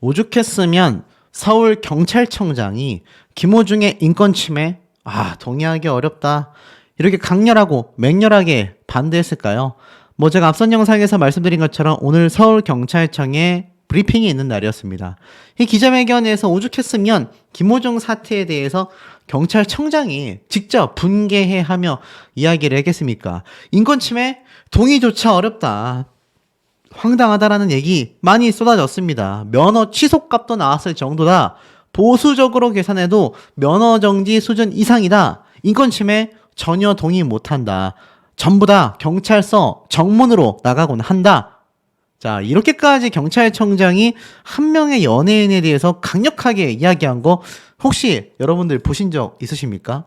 오죽했으면 서울경찰청장이 김호중의 인권침해, 동의하기 어렵다, 이렇게 강렬하고 맹렬하게 반대했을까요? 제가 앞선 영상에서 말씀드린 것처럼 오늘 서울경찰청에 브리핑이 있는 날이었습니다. 이 기자회견에서 오죽했으면 김호중 사태에 대해서 경찰청장이 직접 분개해하며 이야기를 했겠습니까? 인권침해 동의조차 어렵다, 황당하다라는 얘기 많이 쏟아졌습니다. 면허 취소값도 나왔을 정도다. 보수적으로 계산해도 면허 정지 수준 이상이다. 인권침해 전혀 동의 못한다. 전부 다 경찰서 정문으로 나가곤 한다. 자, 이렇게까지 경찰청장이 한 명의 연예인에 대해서 강력하게 이야기한 거 혹시 여러분들 보신 적 있으십니까?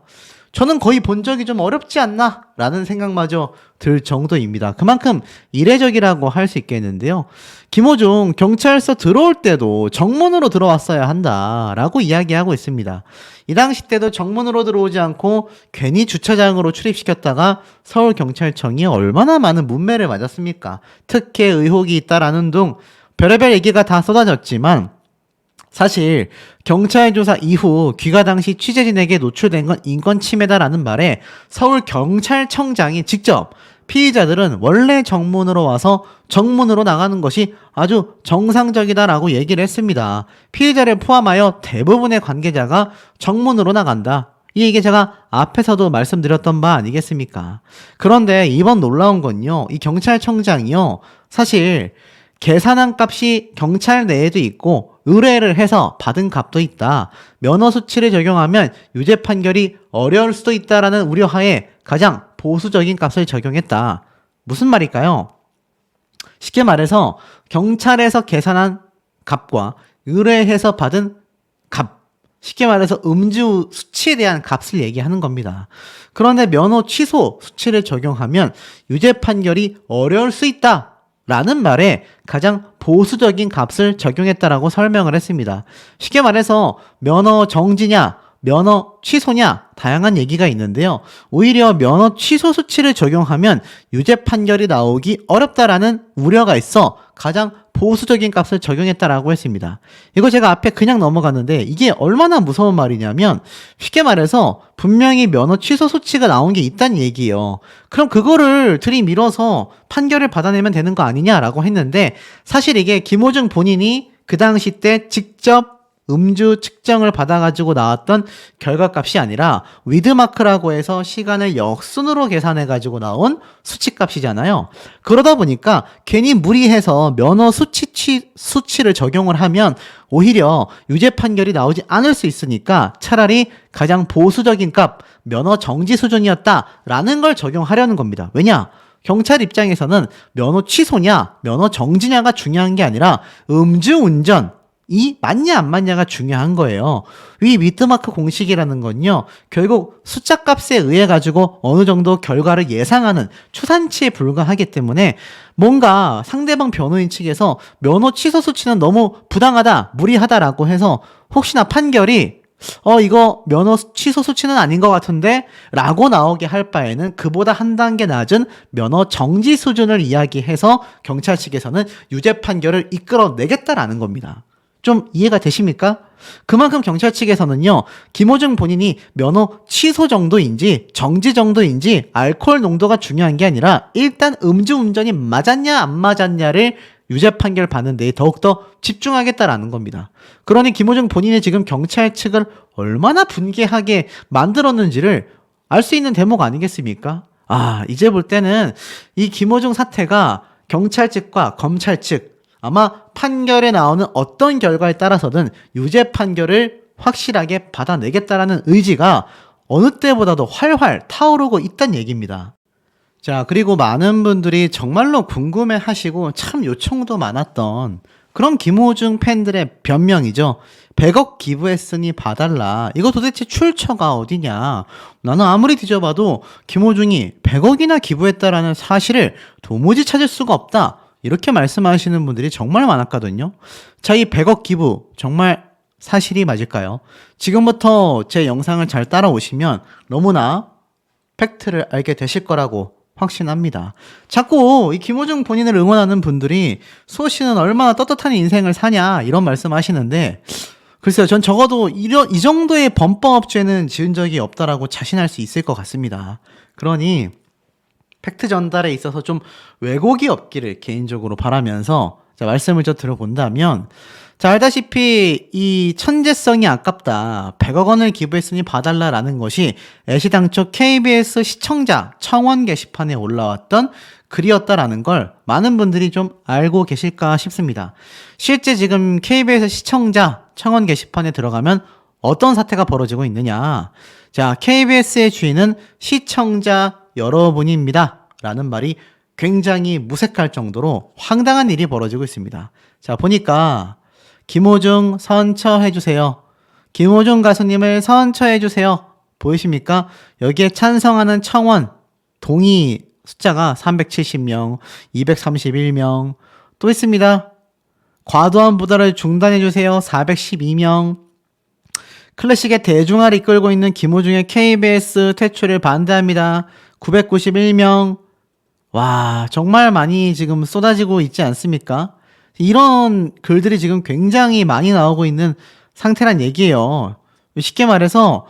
저는 거의 본 적이 좀 어렵지 않나 라는 생각마저 들 정도입니다. 그만큼 이례적이라고 할 수 있겠는데요. 김호중 경찰서 들어올 때도 정문으로 들어왔어야 한다라고 이야기하고 있습니다. 이 당시 때도 정문으로 들어오지 않고 괜히 주차장으로 출입시켰다가 서울경찰청이 얼마나 많은 문매를 맞았습니까? 특혜 의혹이 있다라는 등 별의별 얘기가 다 쏟아졌지만 사실 경찰 조사 이후 귀가 당시 취재진에게 노출된 건 인권침해다라는 말에 서울경찰청장이 직접 피의자들은 원래 정문으로 와서 정문으로 나가는 것이 아주 정상적이다라고 얘기를 했습니다. 피의자를 포함하여 대부분의 관계자가 정문으로 나간다. 이 얘기 제가 앞에서도 말씀드렸던 바 아니겠습니까? 그런데 이번 놀라운 건요, 이 경찰청장이요, 사실 계산한 값이 경찰 내에도 있고 의뢰를 해서 받은 값도 있다. 면허 수치를 적용하면 유죄 판결이 어려울 수도 있다라는 우려하에 가장 보수적인 값을 적용했다. 무슨 말일까요? 쉽게 말해서 경찰에서 계산한 값과 의뢰해서 받은 값, 쉽게 말해서 음주 수치에 대한 값을 얘기하는 겁니다. 그런데 면허 취소 수치를 적용하면 유죄 판결이 어려울 수 있다 라는 말에 가장 보수적인 값을 적용했다라고 설명을 했습니다. 쉽게 말해서 면허 정지냐 면허 취소냐 다양한 얘기가 있는데요. 오히려 면허 취소 수치를 적용하면 유죄 판결이 나오기 어렵다라는 우려가 있어 가장 보수적인 값을 적용했다라고 했습니다. 이거 제가 앞에 그냥 넘어갔는데 이게 얼마나 무서운 말이냐면 쉽게 말해서 분명히 면허 취소 수치가 나온 게 있다는 얘기예요. 그럼 그거를 들이밀어서 판결을 받아내면 되는 거 아니냐라고 했는데 사실 이게 김호중 본인이 그 당시 때 직접 음주 측정을 받아가지고 나왔던 결과값이 아니라 위드마크라고 해서 시간을 역순으로 계산해가지고 나온 수치값이잖아요. 그러다 보니까 괜히 무리해서 면허 수치를 적용을 하면 오히려 유죄 판결이 나오지 않을 수 있으니까 차라리 가장 보수적인 값, 면허 정지 수준이었다라는 걸 적용하려는 겁니다. 왜냐? 경찰 입장에서는 면허 취소냐, 면허 정지냐가 중요한 게 아니라 음주운전, 이 맞냐 안 맞냐가 중요한 거예요. 이 위드마크 공식이라는 건요, 결국 숫자값에 의해 가지고 어느 정도 결과를 예상하는 추산치에 불과하기 때문에 뭔가 상대방 변호인 측에서 면허 취소 수치는 너무 부당하다, 무리하다라고 해서 혹시나 판결이 이거 면허 취소 수치는 아닌 것 같은데 라고 나오게 할 바에는 그보다 한 단계 낮은 면허 정지 수준을 이야기해서 경찰 측에서는 유죄 판결을 이끌어내겠다라는 겁니다. 좀 이해가 되십니까? 그만큼 경찰 측에서는요, 김호중 본인이 면허 취소 정도인지 정지 정도인지 알코올 농도가 중요한 게 아니라 일단 음주운전이 맞았냐 안 맞았냐를 유죄 판결 받는 데에 더욱더 집중하겠다라는 겁니다. 그러니 김호중 본인이 지금 경찰 측을 얼마나 분개하게 만들었는지를 알 수 있는 대목 아니겠습니까? 이제 볼 때는 이 김호중 사태가 경찰 측과 검찰 측, 아마 판결에 나오는 어떤 결과에 따라서든 유죄 판결을 확실하게 받아내겠다라는 의지가 어느 때보다도 활활 타오르고 있다는 얘기입니다. 자, 그리고 많은 분들이 정말로 궁금해 하시고 참 요청도 많았던 그런 김호중 팬들의 변명이죠. 100억 기부했으니 봐달라. 이거 도대체 출처가 어디냐. 나는 아무리 뒤져봐도 김호중이 100억이나 기부했다라는 사실을 도무지 찾을 수가 없다. 이렇게 말씀하시는 분들이 정말 많았거든요. 자, 이 100억 기부 정말 사실이 맞을까요? 지금부터 제 영상을 잘 따라오시면 너무나 팩트를 알게 되실 거라고 확신합니다. 자꾸 이 김호중 본인을 응원하는 분들이 수호 씨는 얼마나 떳떳한 인생을 사냐 이런 말씀 하시는데 글쎄요, 전 적어도 이 정도의 범법죄는 지은 적이 없다라고 자신할 수 있을 것 같습니다. 그러니 팩트 전달에 있어서 좀 왜곡이 없기를 개인적으로 바라면서 자, 말씀을 좀 들어본다면 자, 알다시피 이 천재성이 아깝다. 100억 원을 기부했으니 봐달라라는 것이 애시당초 KBS 시청자 청원 게시판에 올라왔던 글이었다라는 걸 많은 분들이 좀 알고 계실까 싶습니다. 실제 지금 KBS 시청자 청원 게시판에 들어가면 어떤 사태가 벌어지고 있느냐. 자, KBS의 주인은 시청자 여러분입니다. 라는 말이 굉장히 무색할 정도로 황당한 일이 벌어지고 있습니다. 자, 보니까 김호중 선처해주세요. 김호중 가수님을 선처해주세요. 보이십니까? 여기에 찬성하는 청원, 동의 숫자가 370명, 231명, 또 있습니다. 과도한 부달을 중단해주세요. 412명. 클래식의 대중화를 이끌고 있는 김호중의 KBS 퇴출을 반대합니다. 991명. 와, 정말 많이 지금 쏟아지고 있지 않습니까? 이런 글들이 지금 굉장히 많이 나오고 있는 상태란 얘기예요. 쉽게 말해서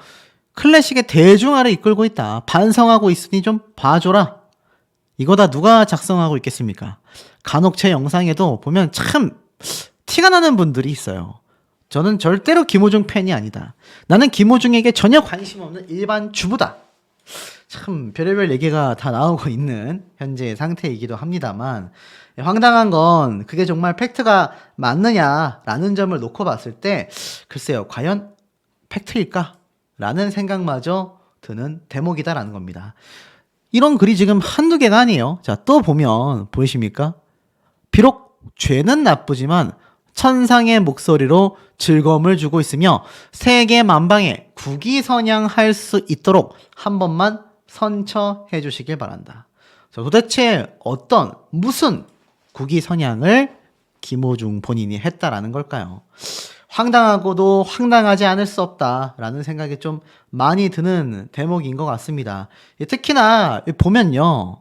클래식의 대중화를 이끌고 있다. 반성하고 있으니 좀 봐줘라. 이거 다 누가 작성하고 있겠습니까? 간혹 제 영상에도 보면 참 티가 나는 분들이 있어요. 저는 절대로 김호중 팬이 아니다. 나는 김호중에게 전혀 관심 없는 일반 주부다. 참 별의별 얘기가 다 나오고 있는 현재의 상태이기도 합니다만 황당한 건 그게 정말 팩트가 맞느냐라는 점을 놓고 봤을 때 글쎄요, 과연 팩트일까? 라는 생각마저 드는 대목이다라는 겁니다. 이런 글이 지금 한두 개가 아니에요. 자, 또 보면 보이십니까? 비록 죄는 나쁘지만 천상의 목소리로 즐거움을 주고 있으며 세계 만방에 국위선양할 수 있도록 한 번만 선처해 주시길 바란다. 자, 도대체 무슨 국위선양을 김호중 본인이 했다라는 걸까요? 황당하고도 황당하지 않을 수 없다라는 생각이 좀 많이 드는 대목인 것 같습니다. 특히나 보면요,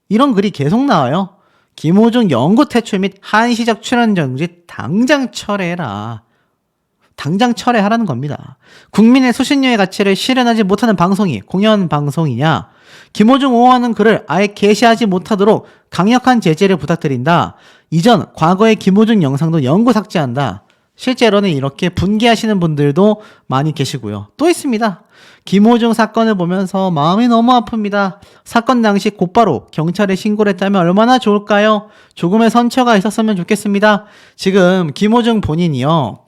이런 글이 계속 나와요. 김호중 영구 퇴출 및 한시적 출연 정지 당장 철회해라. 당장 철회하라는 겁니다. 국민의 수신료의 가치를 실현하지 못하는 방송이 공연 방송이냐? 김호중 옹호하는 글을 아예 게시하지 못하도록 강력한 제재를 부탁드린다. 이전 과거의 김호중 영상도 영구 삭제한다. 실제로는 이렇게 분개하시는 분들도 많이 계시고요. 또 있습니다. 김호중 사건을 보면서 마음이 너무 아픕니다. 사건 당시 곧바로 경찰에 신고를 했다면 얼마나 좋을까요? 조금의 선처가 있었으면 좋겠습니다. 지금 김호중 본인이요,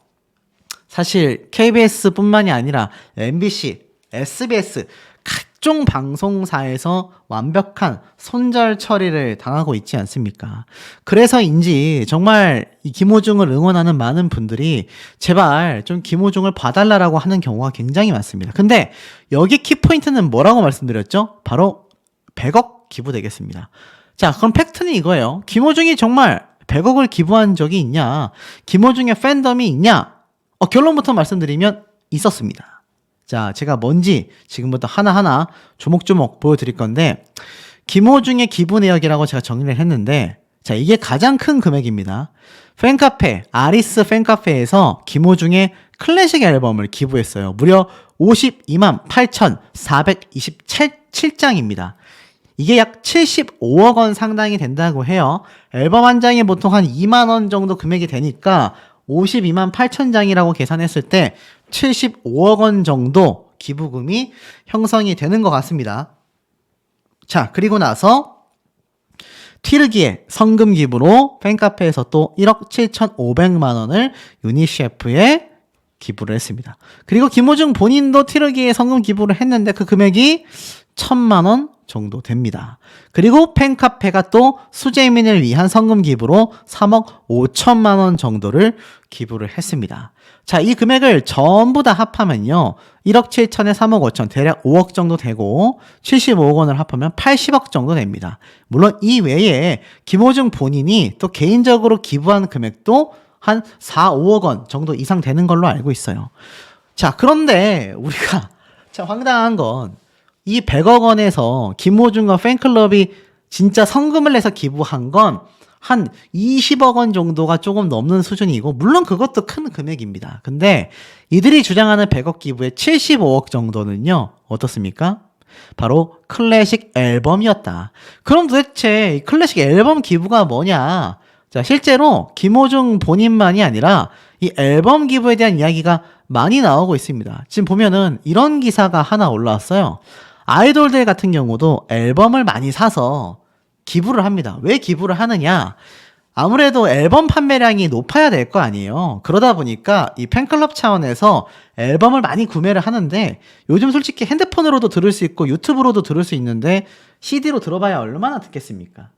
사실 KBS뿐만이 아니라 MBC, SBS 각종 방송사에서 완벽한 손절 처리를 당하고 있지 않습니까? 그래서인지 정말 이 김호중을 응원하는 많은 분들이 제발 좀 김호중을 봐달라고 하는 경우가 굉장히 많습니다. 근데 여기 키포인트는 뭐라고 말씀드렸죠? 바로 100억 기부 되겠습니다. 자, 그럼 팩트는 이거예요. 김호중이 정말 100억을 기부한 적이 있냐? 김호중의 팬덤이 있냐? 결론부터 말씀드리면 있었습니다. 자, 제가 뭔지 지금부터 하나하나 조목조목 보여드릴 건데, 김호중의 기부 내역이라고 제가 정리를 했는데, 자, 이게 가장 큰 금액입니다. 팬카페, 아리스 팬카페에서 김호중의 클래식 앨범을 기부했어요. 무려 52만 8,427장입니다. 이게 약 75억 원 상당이 된다고 해요. 앨범 한 장이 보통 한 2만 원 정도 금액이 되니까 52만 8천 장이라고 계산했을 때 75억 원 정도 기부금이 형성이 되는 것 같습니다. 자, 그리고 나서 튀르기의 성금 기부로 팬카페에서 또 1억 7,500만 원을 유니셰프에 기부를 했습니다. 그리고 김호중 본인도 튀르기의 성금 기부를 했는데 그 금액이 1,000만 원 정도 됩니다. 그리고 팬카페가 또 수재민을 위한 성금 기부로 3억 5천만 원 정도를 기부를 했습니다. 자, 이 금액을 전부 다 합하면요, 1억 7천에 3억 5천, 대략 5억 정도 되고 75억 원을 합하면 80억 정도 됩니다. 물론 이 외에 김호중 본인이 또 개인적으로 기부한 금액도 한 4, 5억 원 정도 이상 되는 걸로 알고 있어요. 자, 그런데 우리가 참 황당한 건 이 100억 원에서 김호중과 팬클럽이 진짜 성금을 내서 기부한 건 한 20억 원 정도가 조금 넘는 수준이고, 물론 그것도 큰 금액입니다. 근데 이들이 주장하는 100억 기부의 75억 정도는요, 어떻습니까? 바로 클래식 앨범이었다. 그럼 도대체 이 클래식 앨범 기부가 뭐냐? 자, 실제로 김호중 본인만이 아니라 이 앨범 기부에 대한 이야기가 많이 나오고 있습니다. 지금 보면은 이런 기사가 하나 올라왔어요. 아이돌들 같은 경우도 앨범을 많이 사서 기부를 합니다. 왜 기부를 하느냐? 아무래도 앨범 판매량이 높아야 될 거 아니에요. 그러다 보니까 이 팬클럽 차원에서 앨범을 많이 구매를 하는데, 요즘 솔직히 핸드폰으로도 들을 수 있고 유튜브로도 들을 수 있는데 CD로 들어봐야 얼마나 듣겠습니까?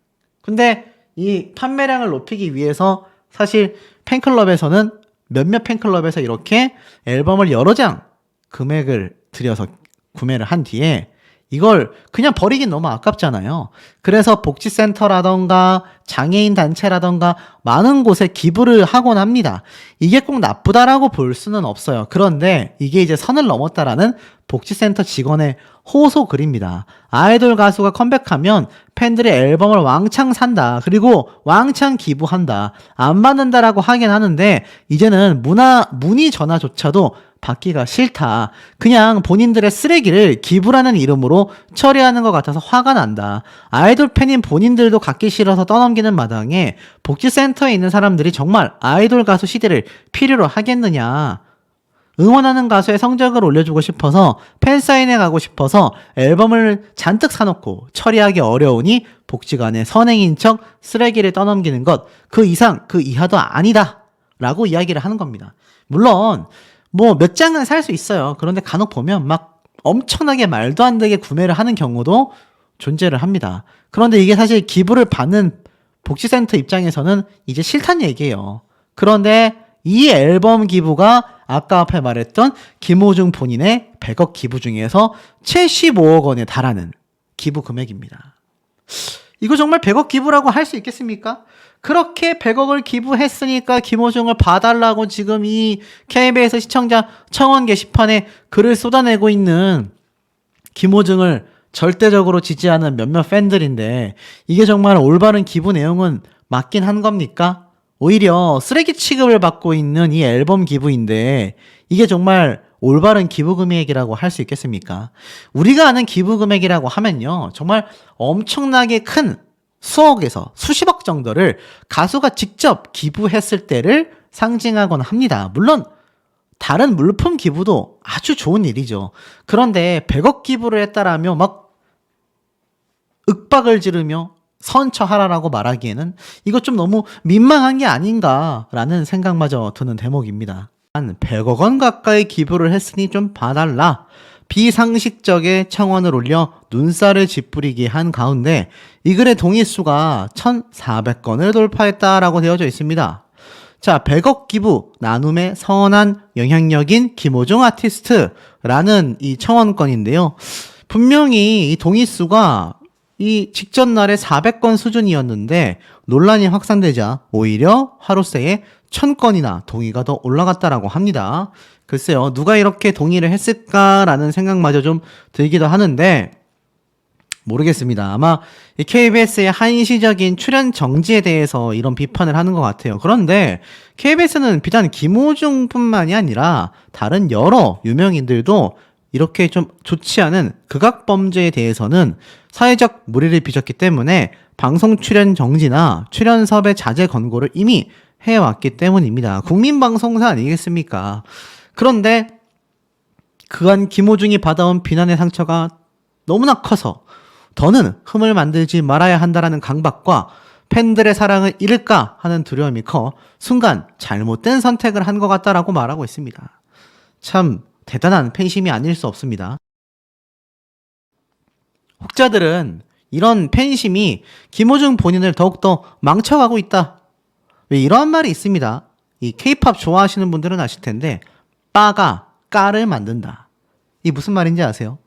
근데 이 판매량을 높이기 위해서 사실 팬클럽에서는 몇몇 팬클럽에서 이렇게 앨범을 여러 장 금액을 들여서 구매를 한 뒤에 이걸 그냥 버리긴 너무 아깝잖아요. 그래서 복지센터라던가 장애인 단체라던가 많은 곳에 기부를 하곤 합니다. 이게 꼭 나쁘다라고 볼 수는 없어요. 그런데 이게 이제 선을 넘었다라는 복지센터 직원의 호소 글입니다. 아이돌 가수가 컴백하면 팬들이 앨범을 왕창 산다. 그리고 왕창 기부한다. 안 받는다라고 하긴 하는데, 이제는 문의 전화조차도 받기가 싫다. 그냥 본인들의 쓰레기를 기부라는 이름으로 처리하는 것 같아서 화가 난다. 아이돌 팬인 본인들도 갖기 싫어서 떠넘기는 마당에 복지센터에 있는 사람들이 정말 아이돌 가수 시대를 필요로 하겠느냐. 응원하는 가수의 성적을 올려주고 싶어서 팬사인회 가고 싶어서 앨범을 잔뜩 사놓고 처리하기 어려우니 복지관의 선행인 척 쓰레기를 떠넘기는 것, 그 이상 그 이하도 아니다 라고 이야기를 하는 겁니다. 물론 뭐 몇 장은 살 수 있어요. 그런데 간혹 보면 막 엄청나게 말도 안 되게 구매를 하는 경우도 존재를 합니다. 그런데 이게 사실 기부를 받는 복지센터 입장에서는 이제 싫다는 얘기예요. 그런데 이 앨범 기부가 아까 앞에 말했던 김호중 본인의 100억 기부 중에서 75억 원에 달하는 기부 금액입니다. 이거 정말 100억 기부라고 할 수 있겠습니까? 그렇게 100억을 기부했으니까 김호중을 봐달라고 지금 이 KBS 시청자 청원 게시판에 글을 쏟아내고 있는 김호중을 절대적으로 지지하는 몇몇 팬들인데, 이게 정말 올바른 기부 내용은 맞긴 한 겁니까? 오히려 쓰레기 취급을 받고 있는 이 앨범 기부인데 이게 정말 올바른 기부 금액이라고 할 수 있겠습니까? 우리가 아는 기부 금액이라고 하면요, 정말 엄청나게 큰 수억에서 수십억 정도를 가수가 직접 기부했을 때를 상징하곤 합니다. 물론 다른 물품 기부도 아주 좋은 일이죠. 그런데 100억 기부를 했다라며 막 윽박을 지르며 선처하라라고 말하기에는 이거 좀 너무 민망한 게 아닌가라는 생각마저 드는 대목입니다. 한 100억 원 가까이 기부를 했으니 좀 봐달라. 비상식적의 청원을 올려 눈살을 찌푸리게 한 가운데 이 글의 동의수가 1,400건을 돌파했다라고 되어져 있습니다. 자, 100억 기부 나눔의 선한 영향력인 김호중 아티스트라는 이 청원건인데요. 분명히 이 동의수가 이 직전 날에 400건 수준이었는데 논란이 확산되자 오히려 하루 새에 1000건이나 동의가 더 올라갔다라고 합니다. 글쎄요, 누가 이렇게 동의를 했을까라는 생각마저 좀 들기도 하는데 모르겠습니다. 아마 KBS의 한시적인 출연 정지에 대해서 이런 비판을 하는 것 같아요. 그런데 KBS는 비단 김호중뿐만이 아니라 다른 여러 유명인들도 이렇게 좀 좋지 않은 극악범죄에 대해서는 사회적 물의를 빚었기 때문에 방송 출연 정지나 출연 섭외 자제 권고를 이미 해왔기 때문입니다. 국민방송사 아니겠습니까? 그런데 그간 김호중이 받아온 비난의 상처가 너무나 커서 더는 흠을 만들지 말아야 한다라는 강박과 팬들의 사랑을 잃을까 하는 두려움이 커 순간 잘못된 선택을 한 것 같다라고 말하고 있습니다. 참 대단한 팬심이 아닐 수 없습니다. 혹자들은 이런 팬심이 김호중 본인을 더욱더 망쳐가고 있다. 왜 이러한 말이 있습니다. 이 K-팝 좋아하시는 분들은 아실 텐데 빠가 까를 만든다. 이 무슨 말인지 아세요?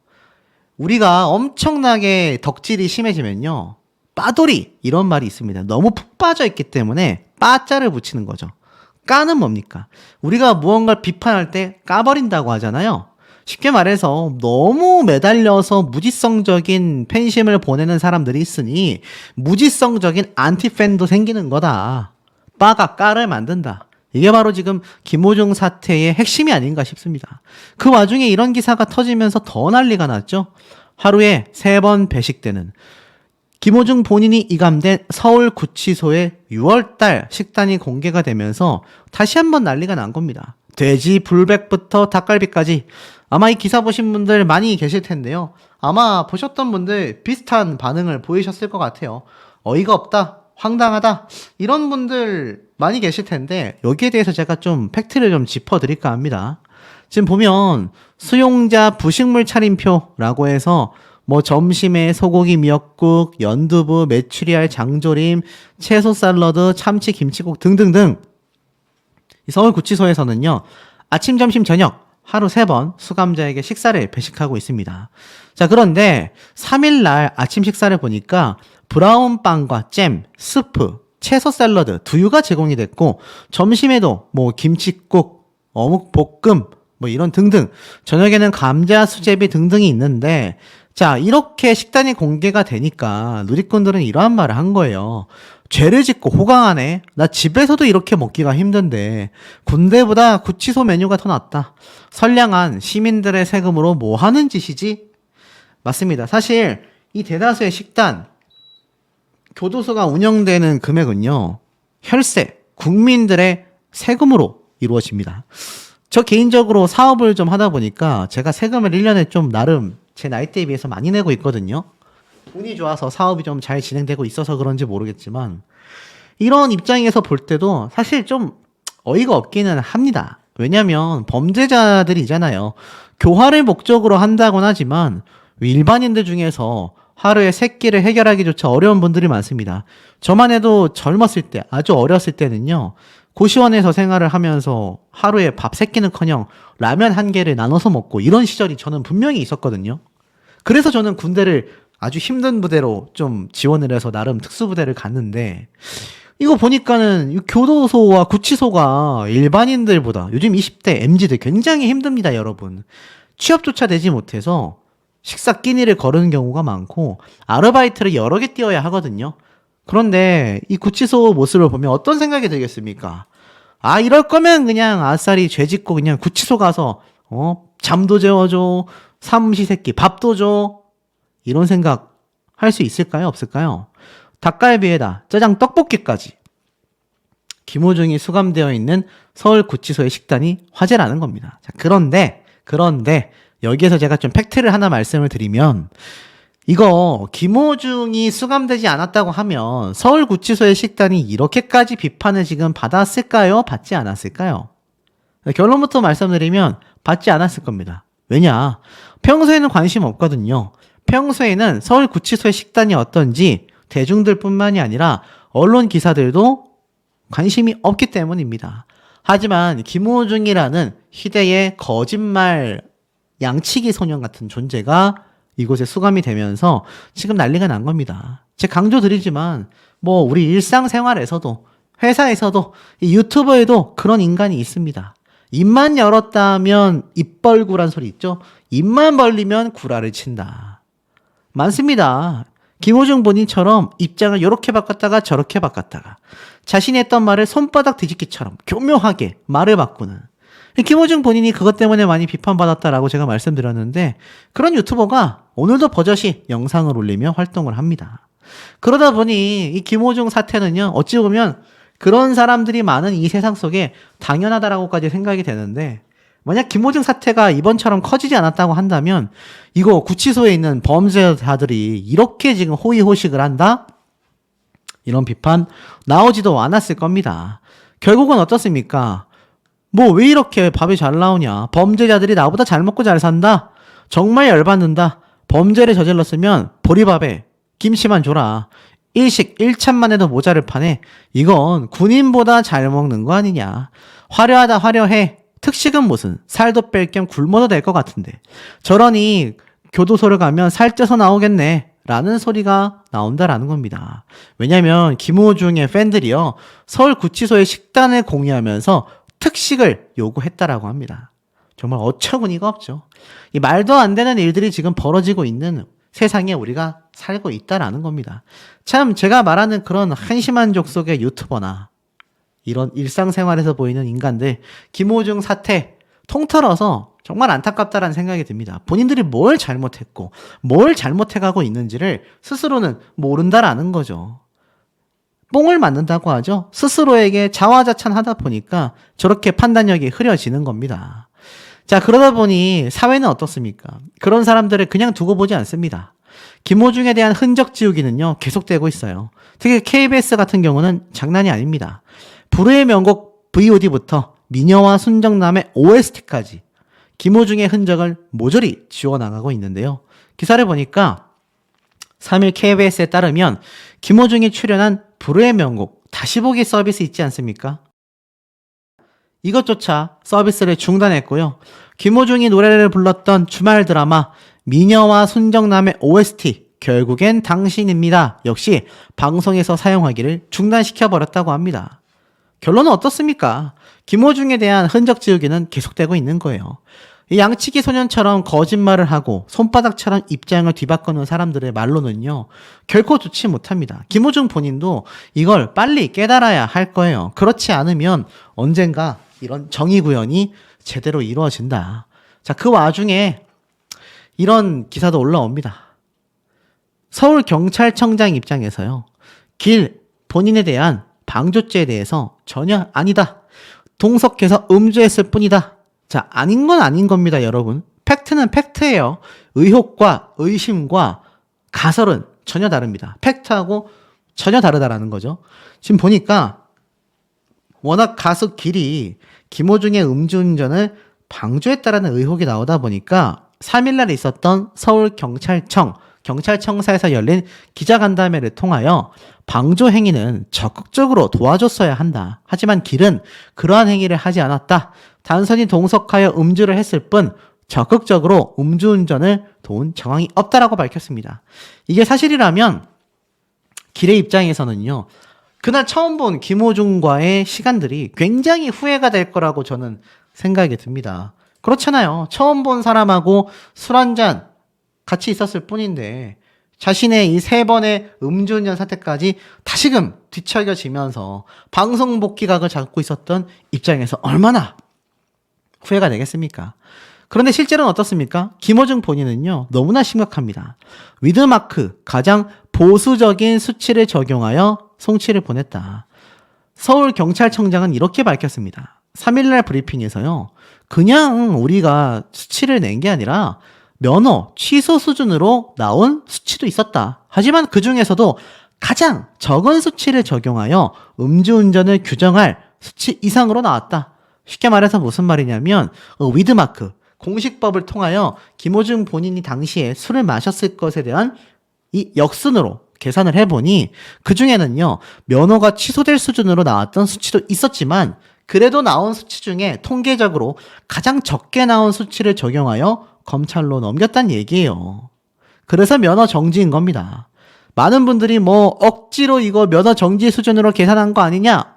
우리가 엄청나게 덕질이 심해지면요, 빠돌이 이런 말이 있습니다. 너무 푹 빠져 있기 때문에 빠자를 붙이는 거죠. 까는 뭡니까? 우리가 무언가를 비판할 때 까버린다고 하잖아요. 쉽게 말해서 너무 매달려서 무지성적인 팬심을 보내는 사람들이 있으니 무지성적인 안티팬도 생기는 거다. 빠가 까를 만든다. 이게 바로 지금 김호중 사태의 핵심이 아닌가 싶습니다. 그 와중에 이런 기사가 터지면서 더 난리가 났죠. 하루에 3번 배식되는 김호중 본인이 이감된 서울구치소의 6월달 식단이 공개가 되면서 다시 한번 난리가 난 겁니다. 돼지 불백부터 닭갈비까지. 아마 이 기사 보신 분들 많이 계실 텐데요. 아마 보셨던 분들 비슷한 반응을 보이셨을 것 같아요. 어이가 없다, 황당하다, 이런 분들 많이 계실 텐데 여기에 대해서 제가 좀 팩트를 좀 짚어드릴까 합니다. 지금 보면 수용자 부식물 차림표라고 해서 뭐 점심에 소고기 미역국, 연두부, 메추리알 장조림, 채소 샐러드, 참치 김치국 등등등. 이 서울구치소에서는요, 아침, 점심, 저녁 하루 3번 수감자에게 식사를 배식하고 있습니다. 자, 그런데 3일날 아침 식사를 보니까 브라운빵과 잼, 스프, 채소 샐러드, 두유가 제공이 됐고, 점심에도 뭐 김치국, 어묵 볶음, 뭐 이런 등등, 저녁에는 감자, 수제비 등등이 있는데, 자, 이렇게 식단이 공개가 되니까 누리꾼들은 이러한 말을 한 거예요. 죄를 짓고 호강하네. 나 집에서도 이렇게 먹기가 힘든데 군대보다 구치소 메뉴가 더 낫다. 선량한 시민들의 세금으로 뭐 하는 짓이지? 맞습니다. 사실 이 대다수의 식단, 교도소가 운영되는 금액은요, 혈세, 국민들의 세금으로 이루어집니다. 저 개인적으로 사업을 좀 하다 보니까 제가 세금을 1년에 좀 나름 제 나이대에 비해서 많이 내고 있거든요. 운이 좋아서 사업이 좀 잘 진행되고 있어서 그런지 모르겠지만 이런 입장에서 볼 때도 사실 좀 어이가 없기는 합니다. 왜냐하면 범죄자들이잖아요. 교화를 목적으로 한다곤 하지만 일반인들 중에서 하루에 3끼를 해결하기조차 어려운 분들이 많습니다. 저만 해도 젊었을 때, 아주 어렸을 때는요, 고시원에서 생활을 하면서 하루에 밥 3끼는커녕 라면 1개를 나눠서 먹고 이런 시절이 저는 분명히 있었거든요. 그래서 저는 군대를 아주 힘든 부대로 좀 지원을 해서 나름 특수부대를 갔는데, 이거 보니까는 이 교도소와 구치소가 일반인들보다 요즘 20대 MZ들 굉장히 힘듭니다, 여러분. 취업조차 되지 못해서 식사 끼니를 거르는 경우가 많고 아르바이트를 여러 개 뛰어야 하거든요. 그런데 이 구치소 모습을 보면 어떤 생각이 들겠습니까? 아, 이럴 거면 그냥 아싸리 죄 짓고 그냥 구치소 가서 잠도 재워줘, 삼시세끼 밥도 줘, 이런 생각 할 수 있을까요? 없을까요? 닭갈비에다 짜장 떡볶이까지. 김호중이 수감되어 있는 서울구치소의 식단이 화제라는 겁니다. 자, 그런데 여기에서 제가 좀 팩트를 하나 말씀을 드리면, 이거 김호중이 수감되지 않았다고 하면 서울구치소의 식단이 이렇게까지 비판을 지금 받았을까요? 받지 않았을까요? 결론부터 말씀드리면 받지 않았을 겁니다. 왜냐? 평소에는 관심 없거든요. 평소에는 서울구치소의 식단이 어떤지 대중들뿐만이 아니라 언론 기사들도 관심이 없기 때문입니다. 하지만 김호중이라는 희대의 거짓말 양치기 소년 같은 존재가 이곳에 수감이 되면서 지금 난리가 난 겁니다. 제가 강조드리지만 뭐 우리 일상생활에서도, 회사에서도, 이 유튜버에도 그런 인간이 있습니다. 입만 열었다면 입벌구란 소리 있죠? 입만 벌리면 구라를 친다. 많습니다. 김호중 본인처럼 입장을 이렇게 바꿨다가 저렇게 바꿨다가 자신이 했던 말을 손바닥 뒤집기처럼 교묘하게 말을 바꾸는, 김호중 본인이 그것 때문에 많이 비판받았다라고 제가 말씀드렸는데, 그런 유튜버가 오늘도 버젓이 영상을 올리며 활동을 합니다. 그러다 보니 이 김호중 사태는요, 어찌 보면 그런 사람들이 많은 이 세상 속에 당연하다라고까지 생각이 되는데, 만약 김호중 사태가 이번처럼 커지지 않았다고 한다면 이거 구치소에 있는 범죄자들이 이렇게 지금 호의호식을 한다? 이런 비판 나오지도 않았을 겁니다. 결국은 어떻습니까? 뭐 왜 이렇게 밥이 잘 나오냐? 범죄자들이 나보다 잘 먹고 잘 산다? 정말 열받는다. 범죄를 저질렀으면 보리밥에 김치만 줘라. 일식 1찬만 해도 모자를 파네. 이건 군인보다 잘 먹는 거 아니냐. 화려하다 화려해. 특식은 무슨, 살도 뺄 겸 굶어도 될 것 같은데 저러니 교도소를 가면 살쪄서 나오겠네 라는 소리가 나온다라는 겁니다. 왜냐면 김호중의 팬들이요, 서울구치소의 식단을 공유하면서 특식을 요구했다라고 합니다. 정말 어처구니가 없죠. 이 말도 안 되는 일들이 지금 벌어지고 있는 세상에 우리가 살고 있다라는 겁니다. 참 제가 말하는 그런 한심한 족속의 유튜버나 이런 일상생활에서 보이는 인간들, 김호중 사태 통틀어서 정말 안타깝다라는 생각이 듭니다. 본인들이 뭘 잘못했고 뭘 잘못해가고 있는지를 스스로는 모른다라는 거죠. 뽕을 맞는다고 하죠. 스스로에게 자화자찬하다 보니까 저렇게 판단력이 흐려지는 겁니다. 자, 그러다 보니 사회는 어떻습니까? 그런 사람들을 그냥 두고 보지 않습니다. 김호중에 대한 흔적 지우기는요, 계속되고 있어요. 특히 KBS 같은 경우는 장난이 아닙니다. 불후의 명곡 VOD부터 미녀와 순정남의 OST까지 김호중의 흔적을 모조리 지워나가고 있는데요. 기사를 보니까 3일 KBS에 따르면 김호중이 출연한 불후의 명곡 다시 보기 서비스 있지 않습니까? 이것조차 서비스를 중단했고요. 김호중이 노래를 불렀던 주말 드라마 미녀와 순정남의 OST 결국엔 당신입니다. 역시 방송에서 사용하기를 중단시켜버렸다고 합니다. 결론은 어떻습니까? 김호중에 대한 흔적 지우기는 계속되고 있는 거예요. 이 양치기 소년처럼 거짓말을 하고 손바닥처럼 입장을 뒤바꾸는 사람들의 말로는요, 결코 좋지 못합니다. 김호중 본인도 이걸 빨리 깨달아야 할 거예요. 그렇지 않으면 언젠가 이런 정의 구현이 제대로 이루어진다. 자, 그 와중에 이런 기사도 올라옵니다. 서울경찰청장 입장에서요, 본인에 대한 방조죄에 대해서 전혀 아니다. 동석해서 음주했을 뿐이다. 자, 아닌 건 아닌 겁니다, 여러분. 팩트는 팩트예요. 의혹과 의심과 가설은 전혀 다릅니다. 팩트하고 전혀 다르다라는 거죠. 지금 보니까 워낙 가수 길이 김호중의 음주운전을 방조했다라는 의혹이 나오다 보니까 3일날에 있었던 경찰청사에서 열린 기자간담회를 통하여 방조 행위는 적극적으로 도와줬어야 한다. 하지만 길은 그러한 행위를 하지 않았다. 단순히 동석하여 음주를 했을 뿐 적극적으로 음주운전을 도운 정황이 없다라고 밝혔습니다. 이게 사실이라면 길의 입장에서는요, 그날 처음 본 김호중과의 시간들이 굉장히 후회가 될 거라고 저는 생각이 듭니다. 그렇잖아요. 처음 본 사람하고 술 한잔 같이 있었을 뿐인데 자신의 이 3번의 음주운전 사태까지 다시금 뒤척여지면서 방송 복귀각을 잡고 있었던 입장에서 얼마나 후회가 되겠습니까? 그런데 실제로는 어떻습니까? 김호중 본인은요, 너무나 심각합니다. 위드마크, 가장 보수적인 수치를 적용하여 송치를 보냈다. 서울경찰청장은 이렇게 밝혔습니다. 3일날 브리핑에서요, 그냥 우리가 수치를 낸 게 아니라 면허 취소 수준으로 나온 수치도 있었다. 하지만 그 중에서도 가장 적은 수치를 적용하여 음주운전을 규정할 수치 이상으로 나왔다. 쉽게 말해서 무슨 말이냐면 위드마크, 공식법을 통하여 김호중 본인이 당시에 술을 마셨을 것에 대한 이 역순으로 계산을 해보니 그 중에는요, 면허가 취소될 수준으로 나왔던 수치도 있었지만 그래도 나온 수치 중에 통계적으로 가장 적게 나온 수치를 적용하여 검찰로 넘겼다는 얘기예요. 그래서 면허 정지인 겁니다. 많은 분들이 억지로 이거 면허 정지 수준으로 계산한 거 아니냐?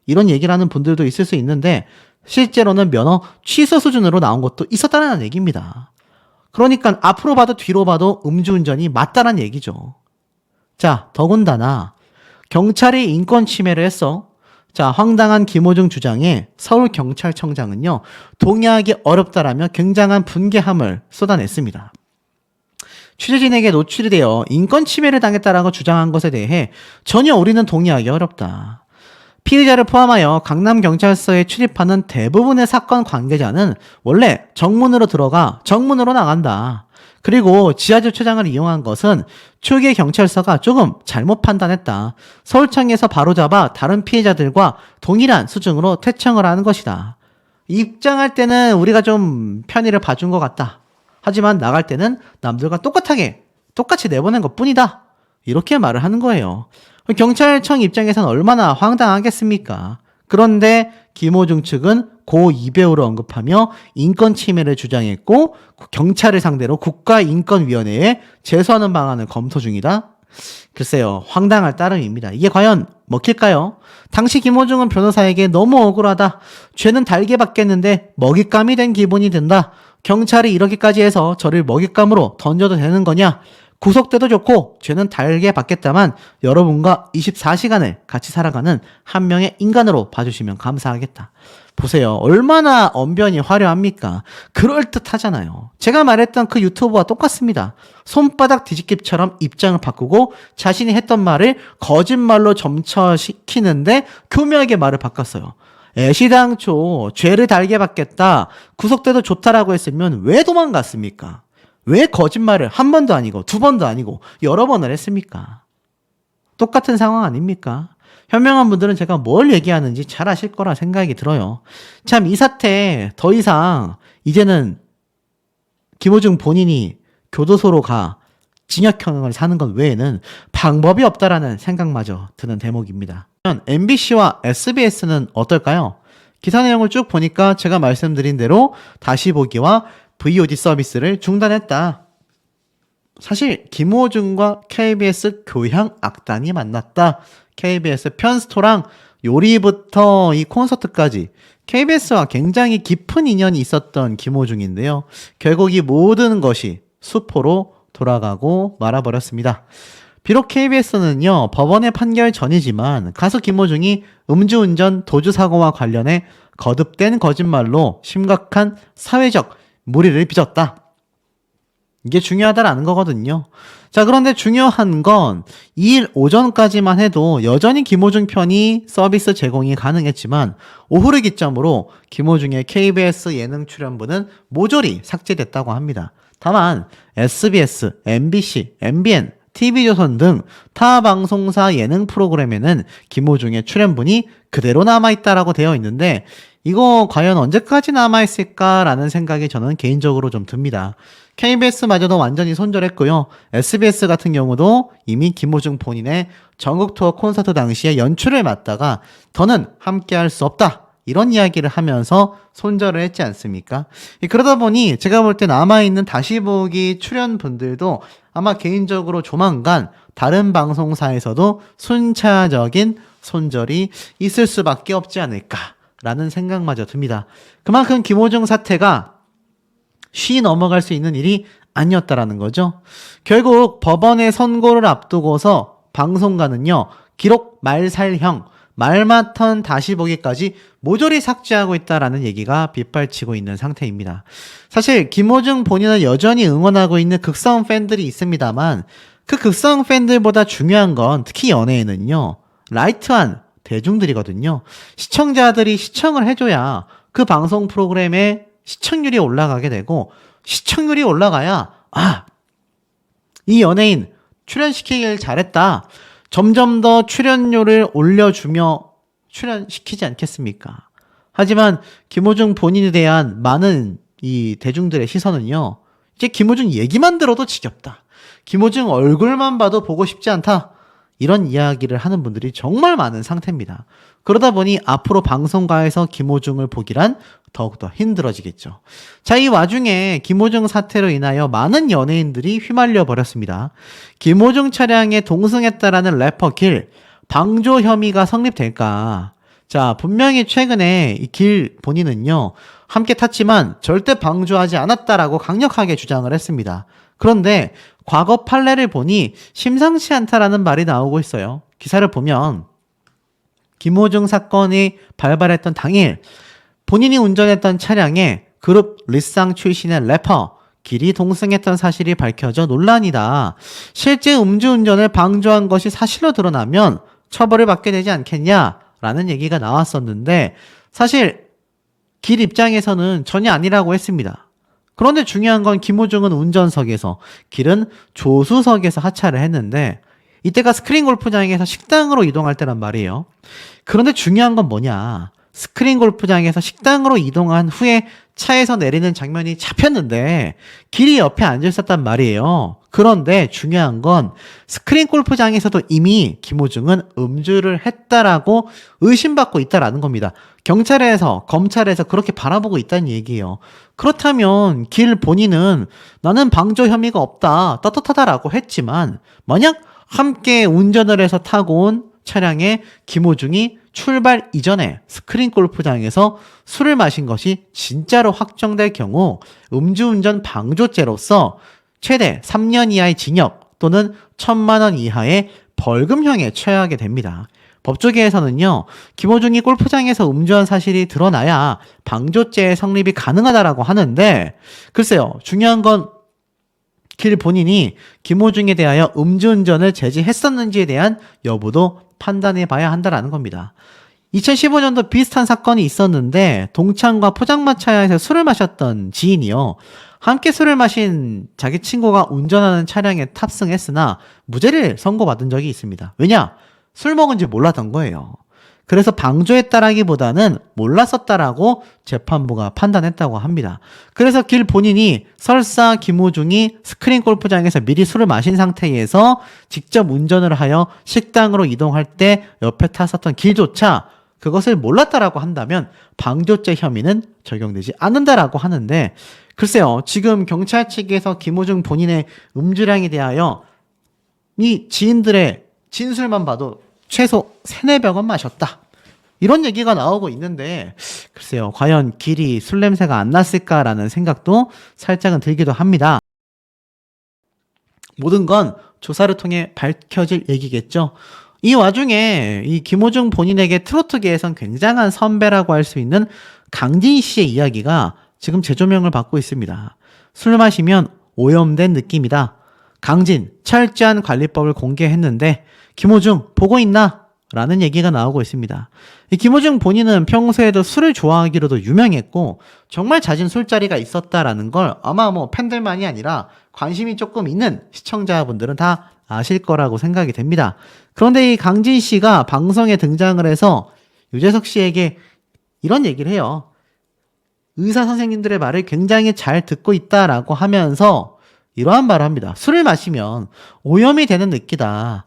이런 얘기를 하는 분들도 있을 수 있는데 실제로는 면허 취소 수준으로 나온 것도 있었다는 얘기입니다. 그러니까 앞으로 봐도 뒤로 봐도 음주운전이 맞다는 얘기죠. 자, 더군다나 경찰이 인권 침해를 했어. 자, 황당한 김호중 주장에 서울경찰청장은요, 동의하기 어렵다라며 굉장한 분개함을 쏟아냈습니다. 취재진에게 노출이 되어 인권 침해를 당했다라고 주장한 것에 대해 전혀 우리는 동의하기 어렵다. 피의자를 포함하여 강남경찰서에 출입하는 대부분의 사건 관계자는 원래 정문으로 들어가 정문으로 나간다. 그리고 지하주차장을 이용한 것은 초기에 경찰서가 조금 잘못 판단했다. 서울청에서 바로잡아 다른 피해자들과 동일한 수준으로 퇴청을 하는 것이다. 입장할 때는 우리가 좀 편의를 봐준 것 같다. 하지만 나갈 때는 남들과 똑같이 내보낸 것 뿐이다. 이렇게 말을 하는 거예요. 경찰청 입장에서는 얼마나 황당하겠습니까? 그런데 김호중 측은 고 이배우를 언급하며 인권 침해를 주장했고 경찰을 상대로 국가인권위원회에 제소하는 방안을 검토 중이다. 글쎄요, 황당할 따름입니다. 이게 과연 먹힐까요? 당시 김호중은 변호사에게 너무 억울하다. 죄는 달게 받겠는데 먹잇감이 된 기분이 든다. 경찰이 이렇게까지 해서 저를 먹잇감으로 던져도 되는 거냐? 구속돼도 좋고 죄는 달게 받겠다만 여러분과 24시간을 같이 살아가는 한 명의 인간으로 봐주시면 감사하겠다. 보세요. 얼마나 언변이 화려합니까? 그럴듯하잖아요. 제가 말했던 그 유튜버와 똑같습니다. 손바닥 뒤집기처럼 입장을 바꾸고 자신이 했던 말을 거짓말로 점쳐시키는데 교묘하게 말을 바꿨어요. 애시당초 죄를 달게 받겠다, 구속돼도 좋다라고 했으면 왜 도망갔습니까? 왜 거짓말을 한 번도 아니고 두 번도 아니고 여러 번을 했습니까? 똑같은 상황 아닙니까? 현명한 분들은 제가 뭘 얘기하는지 잘 아실 거라 생각이 들어요. 참, 이 사태 더 이상 이제는 김호중 본인이 교도소로 가 징역형을 사는 것 외에는 방법이 없다라는 생각마저 드는 대목입니다. MBC와 SBS는 어떨까요? 기사 내용을 쭉 보니까 제가 말씀드린 대로 다시 보기와 VOD 서비스를 중단했다. 사실 김호중과 KBS 교향 악단이 만났다. KBS 편스토랑 요리부터 이 콘서트까지 KBS와 굉장히 깊은 인연이 있었던 김호중인데요. 결국 이 모든 것이 수포로 돌아가고 말아버렸습니다. 비록 KBS는요, 법원의 판결 전이지만 가수 김호중이 음주운전 도주사고와 관련해 거듭된 거짓말로 심각한 사회적 무리를 빚었다. 이게 중요하다라는 거거든요. 자, 그런데 중요한 건 2일 오전까지만 해도 여전히 김호중 편이 서비스 제공이 가능했지만 오후를 기점으로 김호중의 KBS 예능 출연분은 모조리 삭제됐다고 합니다. 다만 SBS, MBC, MBN, TV조선 등 타 방송사 예능 프로그램에는 김호중의 출연분이 그대로 남아있다라고 되어 있는데 이거 과연 언제까지 남아있을까라는 생각이 저는 개인적으로 좀 듭니다. KBS마저도 완전히 손절했고요. SBS 같은 경우도 이미 김호중 본인의 전국 투어 콘서트 당시에 연출을 맡다가 더는 함께할 수 없다, 이런 이야기를 하면서 손절을 했지 않습니까? 그러다 보니 제가 볼 때 남아있는 다시 보기 출연분들도 아마 개인적으로 조만간 다른 방송사에서도 순차적인 손절이 있을 수밖에 없지 않을까라는 생각마저 듭니다. 그만큼 김호중 사태가 쉬 넘어갈 수 있는 일이 아니었다라는 거죠. 결국 법원의 선고를 앞두고서 방송가는요, 기록 말살형, 말마턴 다시 보기까지 모조리 삭제하고 있다라는 얘기가 빗발치고 있는 상태입니다. 사실 김호중 본인은 여전히 응원하고 있는 극성 팬들이 있습니다만 그 극성 팬들보다 중요한 건 특히 연예인은요, 라이트한 대중들이거든요. 시청자들이 시청을 해줘야 그 방송 프로그램의 시청률이 올라가게 되고, 시청률이 올라가야 이 연예인 출연시키길 잘했다, 점점 더 출연료를 올려주며 출연시키지 않겠습니까? 하지만 김호중 본인에 대한 많은 이 대중들의 시선은요, 이제 김호중 얘기만 들어도 지겹다, 김호중 얼굴만 봐도 보고 싶지 않다, 이런 이야기를 하는 분들이 정말 많은 상태입니다. 그러다 보니 앞으로 방송가에서 김호중을 보기란 더욱더 힘들어지겠죠. 자, 이 와중에 김호중 사태로 인하여 많은 연예인들이 휘말려 버렸습니다. 김호중 차량에 동승했다라는 래퍼 길, 방조 혐의가 성립될까? 자, 분명히 최근에 이 길 본인은요, 함께 탔지만 절대 방조하지 않았다라고 강력하게 주장을 했습니다. 그런데 과거 판례를 보니 심상치 않다라는 말이 나오고 있어요. 기사를 보면 김호중 사건이 발발했던 당일 본인이 운전했던 차량에 그룹 리쌍 출신의 래퍼 길이 동승했던 사실이 밝혀져 논란이다. 실제 음주운전을 방조한 것이 사실로 드러나면 처벌을 받게 되지 않겠냐라는 얘기가 나왔었는데 사실 길 입장에서는 전혀 아니라고 했습니다. 그런데 중요한 건 김호중은 운전석에서, 길은 조수석에서 하차를 했는데 이때가 스크린 골프장에서 식당으로 이동할 때란 말이에요. 그런데 중요한 건 뭐냐, 스크린 골프장에서 식당으로 이동한 후에 차에서 내리는 장면이 잡혔는데 길이 옆에 앉아 있었단 말이에요. 그런데 중요한 건 스크린 골프장에서도 이미 김호중은 음주를 했다라고 의심받고 있다라는 겁니다. 경찰에서, 검찰에서 그렇게 바라보고 있다는 얘기예요. 그렇다면 길 본인은 나는 방조 혐의가 없다, 떳떳하다라고 했지만 만약 함께 운전을 해서 타고 온 차량에 김호중이 출발 이전에 스크린 골프장에서 술을 마신 것이 진짜로 확정될 경우 음주운전 방조죄로서 최대 3년 이하의 징역 또는 1,000만 원 이하의 벌금형에 처하게 됩니다. 법조계에서는요, 김호중이 골프장에서 음주한 사실이 드러나야 방조죄의 성립이 가능하다라고 하는데, 글쎄요, 중요한 건 길 본인이 김호중에 대하여 음주운전을 제지했었는지에 대한 여부도 판단해 봐야 한다라는 겁니다. 2015년도 비슷한 사건이 있었는데 동창과 포장마차에서 술을 마셨던 지인이요. 함께 술을 마신 자기 친구가 운전하는 차량에 탑승했으나 무죄를 선고받은 적이 있습니다. 왜냐? 술 먹은지 몰랐던 거예요. 그래서 방조했다라기보다는 몰랐었다라고 재판부가 판단했다고 합니다. 그래서 길 본인이 설사 김호중이 스크린 골프장에서 미리 술을 마신 상태에서 직접 운전을 하여 식당으로 이동할 때 옆에 탔었던 길조차 그것을 몰랐다라고 한다면 방조죄 혐의는 적용되지 않는다라고 하는데, 글쎄요, 지금 경찰 측에서 김호중 본인의 음주량에 대하여 이 지인들의 진술만 봐도 최소 3-4병은 마셨다, 이런 얘기가 나오고 있는데, 글쎄요, 과연 길이 술 냄새가 안 났을까라는 생각도 살짝은 들기도 합니다. 모든 건 조사를 통해 밝혀질 얘기겠죠. 이 와중에 이 김호중 본인에게 트로트계에선 굉장한 선배라고 할 수 있는 강진 씨의 이야기가 지금 재조명을 받고 있습니다. 술 마시면 오염된 느낌이다. 강진, 철저한 관리법을 공개했는데 김호중 보고 있나? 라는 얘기가 나오고 있습니다. 이 김호중 본인은 평소에도 술을 좋아하기로도 유명했고 정말 잦은 술자리가 있었다라는 걸 아마 팬들만이 아니라 관심이 조금 있는 시청자분들은 다 아실 거라고 생각이 됩니다. 그런데 이 강진 씨가 방송에 등장을 해서 유재석 씨에게 이런 얘기를 해요. 의사 선생님들의 말을 굉장히 잘 듣고 있다라고 하면서 이러한 말을 합니다. 술을 마시면 오염이 되는 느낌이다.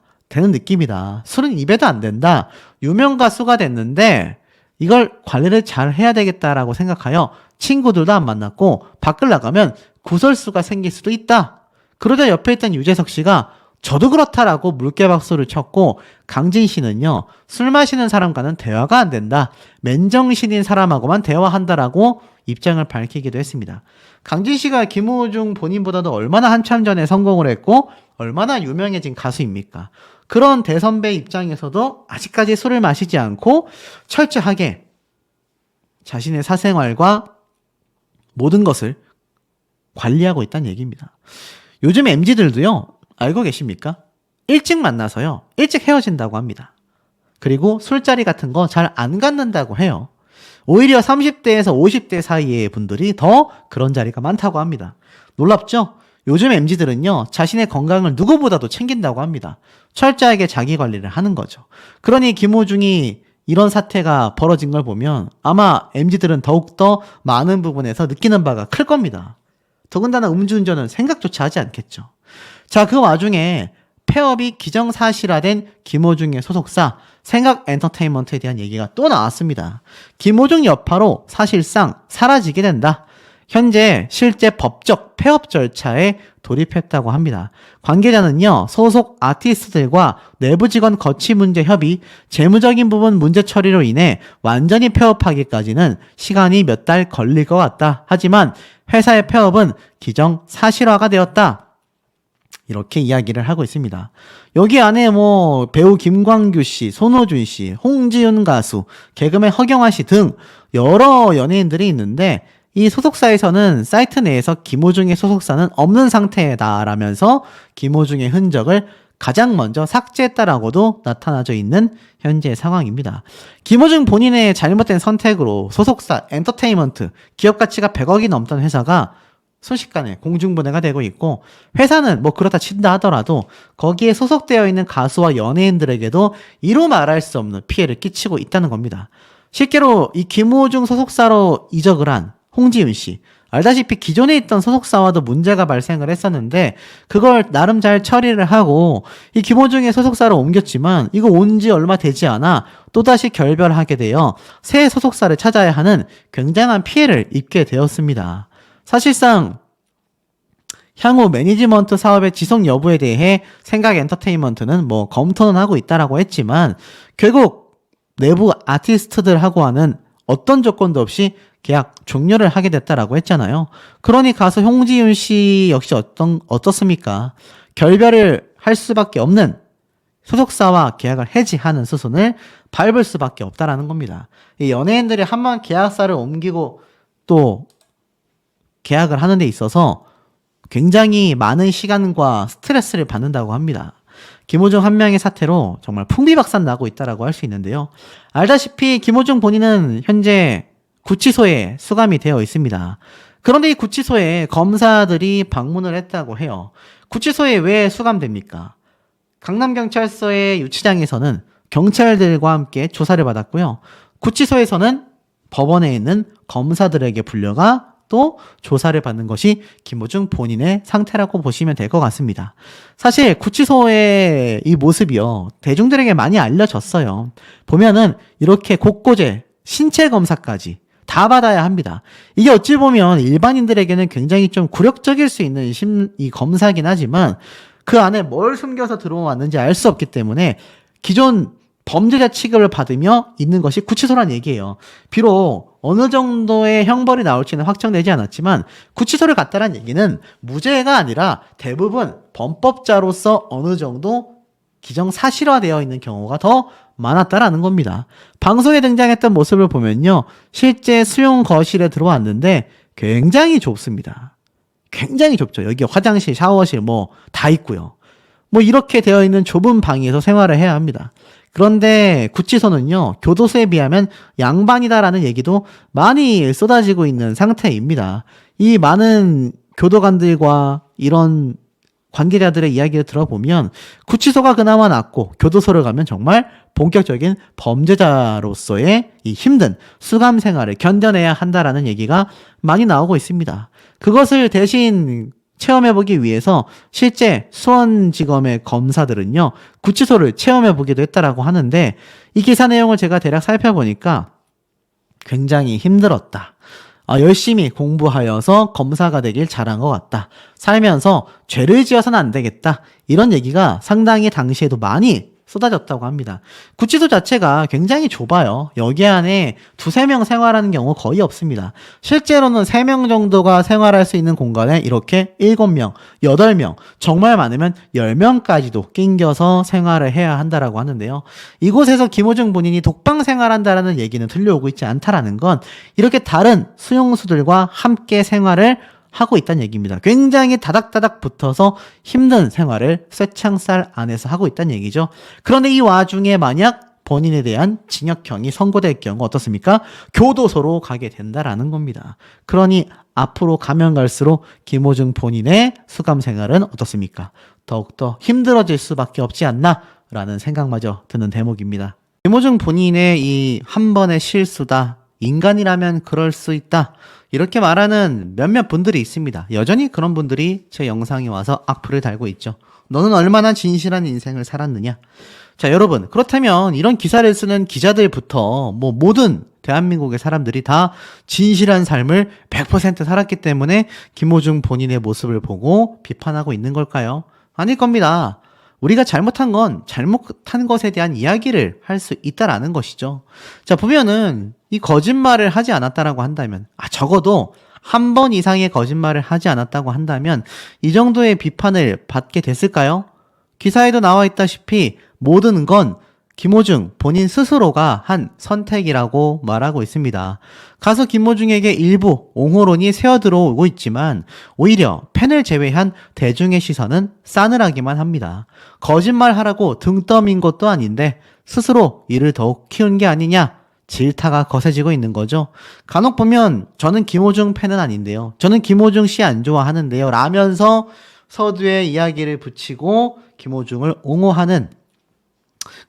술은 입에도 안 된다. 유명 가수가 됐는데 이걸 관리를 잘 해야 되겠다라고 생각하여 친구들도 안 만났고 밖을 나가면 구설수가 생길 수도 있다. 그러자 옆에 있던 유재석 씨가 저도 그렇다라고 물개박수를 쳤고, 강진 씨는요, 술 마시는 사람과는 대화가 안 된다. 맨정신인 사람하고만 대화한다라고 입장을 밝히기도 했습니다. 강진 씨가 김호중 본인보다도 얼마나 한참 전에 성공을 했고 얼마나 유명해진 가수입니까? 그런 대선배 입장에서도 아직까지 술을 마시지 않고 철저하게 자신의 사생활과 모든 것을 관리하고 있다는 얘기입니다. 요즘 MZ들도요, 알고 계십니까? 일찍 만나서요, 일찍 헤어진다고 합니다. 그리고 술자리 같은 거 잘 안 갖는다고 해요. 오히려 30대에서 50대 사이의 분들이 더 그런 자리가 많다고 합니다. 놀랍죠? 요즘 MZ들은요, 자신의 건강을 누구보다도 챙긴다고 합니다. 철저하게 자기 관리를 하는 거죠. 그러니 김호중이 이런 사태가 벌어진 걸 보면 아마 MZ들은 더욱더 많은 부분에서 느끼는 바가 클 겁니다. 더군다나 음주운전은 생각조차 하지 않겠죠. 자, 그 와중에 폐업이 기정사실화된 김호중의 소속사 생각엔터테인먼트에 대한 얘기가 또 나왔습니다. 김호중 여파로 사실상 사라지게 된다. 현재 실제 법적 폐업 절차에 돌입했다고 합니다. 관계자는요, 소속 아티스트들과 내부 직원 거치 문제 협의, 재무적인 부분 문제 처리로 인해 완전히 폐업하기까지는 시간이 몇 달 걸릴 것 같다. 하지만 회사의 폐업은 기정사실화가 되었다. 이렇게 이야기를 하고 있습니다. 여기 안에 배우 김광규 씨, 손호준 씨, 홍지윤 가수, 개그맨 허경화 씨 등 여러 연예인들이 있는데 이 소속사에서는 사이트 내에서 김호중의 소속사는 없는 상태다라면서 김호중의 흔적을 가장 먼저 삭제했다라고도 나타나져 있는 현재 상황입니다. 김호중 본인의 잘못된 선택으로 소속사 엔터테인먼트 기업 가치가 100억이 넘던 회사가 순식간에 공중분해가 되고 있고, 회사는 그렇다 친다 하더라도 거기에 소속되어 있는 가수와 연예인들에게도 이루 말할 수 없는 피해를 끼치고 있다는 겁니다. 실제로 이 김호중 소속사로 이적을 한 홍지윤 씨, 알다시피 기존에 있던 소속사와도 문제가 발생을 했었는데 그걸 나름 잘 처리를 하고 이 김호중의 소속사로 옮겼지만 이거 온 지 얼마 되지 않아 또다시 결별하게 되어 새 소속사를 찾아야 하는 굉장한 피해를 입게 되었습니다. 사실상 향후 매니지먼트 사업의 지속 여부에 대해 생각 엔터테인먼트는 뭐 검토는 하고 있다라고 했지만 결국 내부 아티스트들하고 하는 어떤 조건도 없이 계약 종료를 하게 됐다라고 했잖아요. 그러니 가수 홍지윤 씨 역시 어떻습니까? 결별을 할 수밖에 없는 소속사와 계약을 해지하는 수순을 밟을 수밖에 없다라는 겁니다. 이 연예인들이 한번 계약사를 옮기고 또 계약을 하는 데 있어서 굉장히 많은 시간과 스트레스를 받는다고 합니다. 김호중 한 명의 사태로 정말 풍비박산 나고 있다라고 할 수 있는데요. 알다시피 김호중 본인은 현재 구치소에 수감이 되어 있습니다. 그런데 이 구치소에 검사들이 방문을 했다고 해요. 구치소에 왜 수감됩니까? 강남경찰서의 유치장에서는 경찰들과 함께 조사를 받았고요. 구치소에서는 법원에 있는 검사들에게 불려가 또 조사를 받는 것이 김호중 본인의 상태라고 보시면 될 것 같습니다. 사실 구치소의 이 모습이요, 대중들에게 많이 알려졌어요. 보면은 이렇게 곳곳에 신체 검사까지 다 받아야 합니다. 이게 어찌 보면 일반인들에게는 굉장히 좀 굴욕적일 수 있는 이 검사긴 하지만 그 안에 뭘 숨겨서 들어왔는지 알 수 없기 때문에 기존 범죄자 취급을 받으며 있는 것이 구치소란 얘기예요. 비록 어느 정도의 형벌이 나올지는 확정되지 않았지만 구치소를 갔다는 얘기는 무죄가 아니라 대부분 범법자로서 어느 정도 기정사실화되어 있는 경우가 더 많았다라는 겁니다. 방송에 등장했던 모습을 보면요, 실제 수용 거실에 들어왔는데 굉장히 좁습니다. 굉장히 좁죠. 여기 화장실, 샤워실 뭐 다 있고요. 뭐 이렇게 되어 있는 좁은 방에서 생활을 해야 합니다. 그런데 구치소는요, 교도소에 비하면 양반이다라는 얘기도 많이 쏟아지고 있는 상태입니다. 이 많은 교도관들과 이런 관계자들의 이야기를 들어보면 구치소가 그나마 낫고 교도소를 가면 정말 본격적인 범죄자로서의 이 힘든 수감 생활을 견뎌내야 한다라는 얘기가 많이 나오고 있습니다. 그것을 대신 체험해보기 위해서 실제 수원지검의 검사들은요, 구치소를 체험해보기도 했다라고 하는데 이 기사 내용을 제가 대략 살펴보니까 굉장히 힘들었다. 열심히 공부하여서 검사가 되길 잘한 것 같다. 살면서 죄를 지어서는 안 되겠다. 이런 얘기가 상당히 당시에도 많이 쏟아졌다고 합니다. 구치소 자체가 굉장히 좁아요. 여기 안에 2-3명 생활하는 경우 거의 없습니다. 실제로는 3명 정도가 생활할 수 있는 공간에 이렇게 7명, 8명, 정말 많으면 10명까지도 낑겨서 생활을 해야 한다라고 하는데요. 이곳에서 김호중 본인이 독방 생활한다라는 얘기는 들려오고 있지 않다라는 건 이렇게 다른 수용수들과 함께 생활을 하고 있다는 얘기입니다. 굉장히 다닥다닥 붙어서 힘든 생활을 쇠창살 안에서 하고 있다는 얘기죠. 그런데 이 와중에 만약 본인에 대한 징역형이 선고될 경우 어떻습니까? 교도소로 가게 된다라는 겁니다. 그러니 앞으로 가면 갈수록 김호중 본인의 수감 생활은 어떻습니까? 더욱더 힘들어질 수밖에 없지 않나라는 생각마저 드는 대목입니다. 김호중 본인의 이 한 번의 실수다, 인간이라면 그럴 수 있다, 이렇게 말하는 몇몇 분들이 있습니다. 여전히 그런 분들이 제 영상에 와서 악플을 달고 있죠. 너는 얼마나 진실한 인생을 살았느냐. 자, 여러분, 그렇다면 이런 기사를 쓰는 기자들부터 뭐 모든 대한민국의 사람들이 다 진실한 삶을 100% 살았기 때문에 김호중 본인의 모습을 보고 비판하고 있는 걸까요? 아닐 겁니다. 우리가 잘못한 건 잘못한 것에 대한 이야기를 할 수 있다라는 것이죠. 자, 보면은 이 거짓말을 하지 않았다라고 한다면, 적어도 한 번 이상의 거짓말을 하지 않았다고 한다면 이 정도의 비판을 받게 됐을까요? 기사에도 나와 있다시피 모든 건 김호중 본인 스스로가 한 선택이라고 말하고 있습니다. 가수 김호중에게 일부 옹호론이 새어들어오고 있지만 오히려 팬을 제외한 대중의 시선은 싸늘하기만 합니다. 거짓말하라고 등 떠민 것도 아닌데 스스로 이를 더욱 키운 게 아니냐, 질타가 거세지고 있는 거죠. 간혹 보면 저는 김호중 팬은 아닌데요, 저는 김호중 씨 안 좋아하는데요 라면서 서두에 이야기를 붙이고 김호중을 옹호하는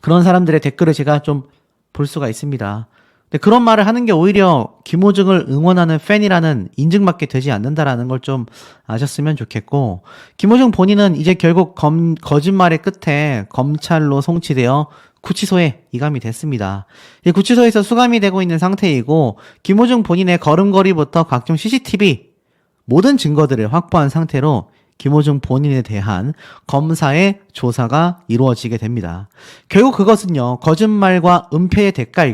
그런 사람들의 댓글을 제가 좀 볼 수가 있습니다. 근데 그런 말을 하는 게 오히려 김호중을 응원하는 팬이라는 인증받게 되지 않는다라는 걸 좀 아셨으면 좋겠고, 김호중 본인은 이제 결국 거짓말의 끝에 검찰로 송치되어 구치소에 이감이 됐습니다. 구치소에서 수감이 되고 있는 상태이고, 김호중 본인의 걸음걸이부터 각종 CCTV 모든 증거들을 확보한 상태로 김호중 본인에 대한 검사의 조사가 이루어지게 됩니다. 결국 그것은요, 거짓말과 은폐의 대가일